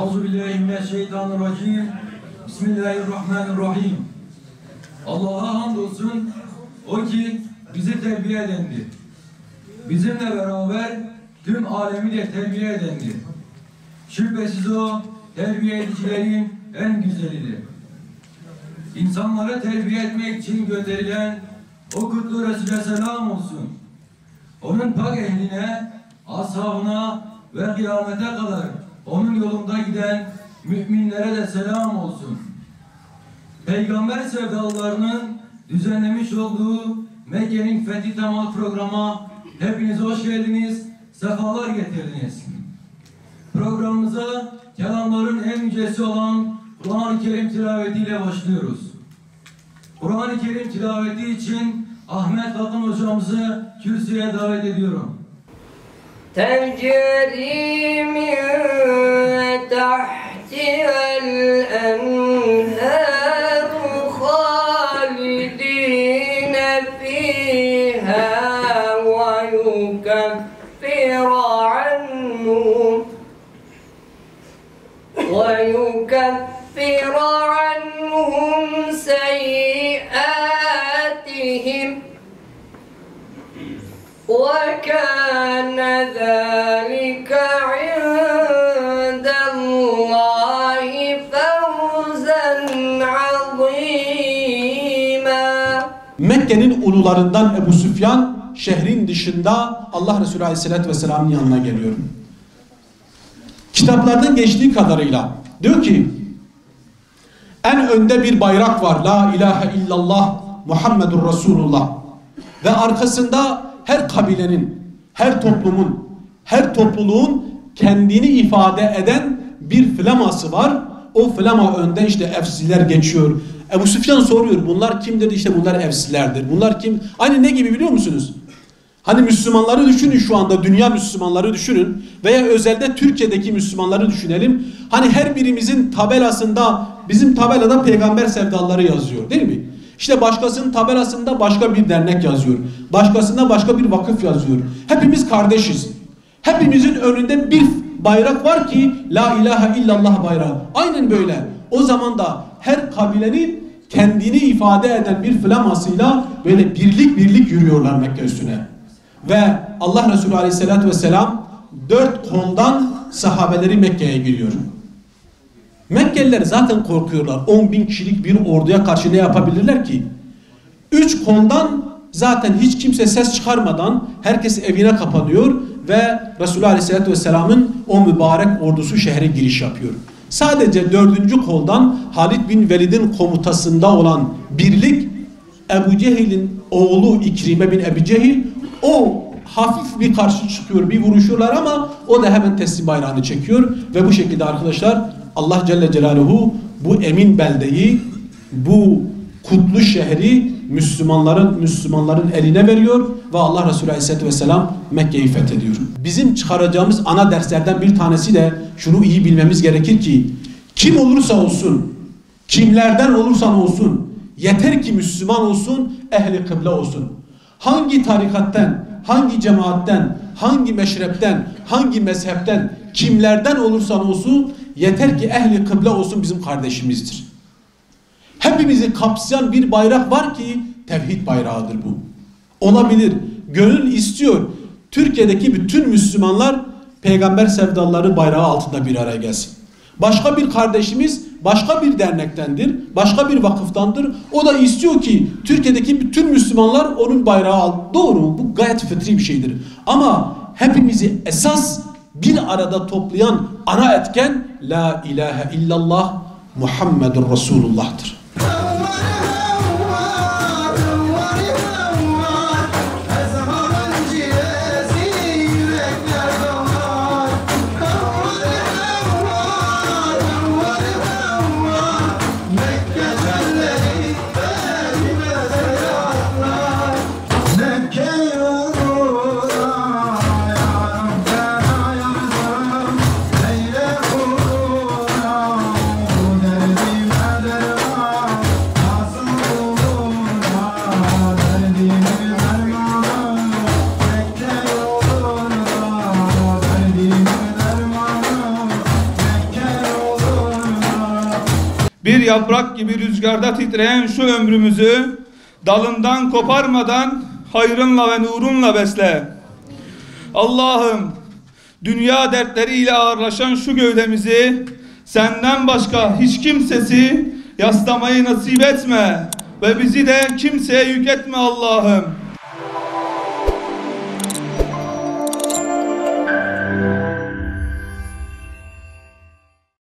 Euzubillahimineşşeytanirracim. Bismillahirrahmanirrahim. Allah'a hamdolsun o ki bizi terbiye edendi. Bizimle beraber tüm alemi de terbiye edendi. Şüphesiz o terbiye edicilerin en güzelidir. İnsanları terbiye etmek için gönderilen o kutlu Resul'e selam olsun. Onun pak ehline, ashabına ve kıyamete kadar onun yolunda giden müminlere de selam olsun. Peygamber sevdalılarının düzenlemiş olduğu Mekke'nin Fethi Temal programa hepiniz hoş geldiniz, sefalar getirdiniz. Programımıza kelamların en yücesi olan Kur'an-ı Kerim tilavetiyle başlıyoruz. Kur'an-ı Kerim tilaveti için Ahmet Akın hocamızı kürsüye davet ediyorum. تجري من تحتها الأنهار خالدين فيها ويكفر عنهم سيئاتهم وكان ذلك عند الله فوزا عظيما. Mekke'nin ulularından Ebu Süfyan şehrin dışında Allah Resulü Aleyhisselatü Vesselam'ın yanına geliyor. Kitaplardan geçtiği kadarıyla diyor ki en önde bir bayrak var. La ilahe illallah Muhammedur Resulullah. Ve arkasında her kabilenin, her toplumun, her topluluğun kendini ifade eden bir flaması var. O flama önde işte Efsiler geçiyor. Ebu Süfyan soruyor, bunlar kim dedi? İşte bunlar Efsilerdir. Bunlar kim? Hani ne gibi biliyor musunuz? Hani Müslümanları düşünün, şu anda dünya Müslümanları düşünün veya özelde Türkiye'deki Müslümanları düşünelim. Hani her birimizin tabelasında, bizim tabelada peygamber sevdaları yazıyor değil mi? İşte başkasının tabelasında başka bir dernek yazıyor. Başkasında başka bir vakıf yazıyor. Hepimiz kardeşiz. Hepimizin önünde bir bayrak var ki La ilahe illallah bayrağı. Aynen böyle. O zaman da her kabilenin kendini ifade eden bir flamasıyla böyle birlik yürüyorlar Mekke üstüne. Ve Allah Resulü Aleyhisselatü Vesselam 4 koldan sahabeleri Mekke'ye giriyor. Mekkeliler zaten korkuyorlar. 10.000 kişilik bir orduya karşı ne yapabilirler ki? 3 koldan zaten hiç kimse ses çıkarmadan herkes evine kapanıyor ve Resulullah Aleyhisselatü Vesselam'ın o mübarek ordusu şehre giriş yapıyor. Sadece 4. koldan Halid bin Velid'in komutasında olan birlik Ebu Cehil'in oğlu İkrime bin Ebu Cehil o hafif bir karşı çıkıyor, bir vuruşuyorlar ama o da hemen teslim bayrağını çekiyor ve bu şekilde arkadaşlar Allah Celle Celaluhu bu emin beldeyi, bu kutlu şehri Müslümanların eline veriyor ve Allah Resulü Aleyhisselatü Vesselam Mekke'yi fethediyor. Bizim çıkaracağımız ana derslerden bir tanesi de şunu iyi bilmemiz gerekir ki kim olursa olsun, kimlerden olursan olsun, yeter ki Müslüman olsun, ehli kıble olsun. Hangi tarikatten, hangi cemaatten, hangi meşrepten, hangi mezhepten, kimlerden olursan olsun, yeter ki ehli kıble olsun, bizim kardeşimizdir. Hepimizi kapsayan bir bayrak var ki tevhid bayrağıdır bu. Olabilir. Gönül istiyor. Türkiye'deki bütün Müslümanlar peygamber sevdalıları bayrağı altında bir araya gelsin. Başka bir kardeşimiz başka bir dernektendir, başka bir vakıftandır. O da istiyor ki Türkiye'deki bütün Müslümanlar onun bayrağı altında. Doğru, bu gayet fıtri bir şeydir. Ama hepimizi esas bir arada toplayan ana etken La ilahe illallah Muhammedur Resulullah'tır. Derdim Bir yaprak gibi rüzgarda titreyen şu ömrümüzü dalından koparmadan hayrınla ve nurunla besle. Allah'ım, dünya dertleriyle ağırlaşan şu gövdemizi senden başka hiç kimsesi yaslamayı nasip etme ve bizi de kimseye yük etme Allah'ım.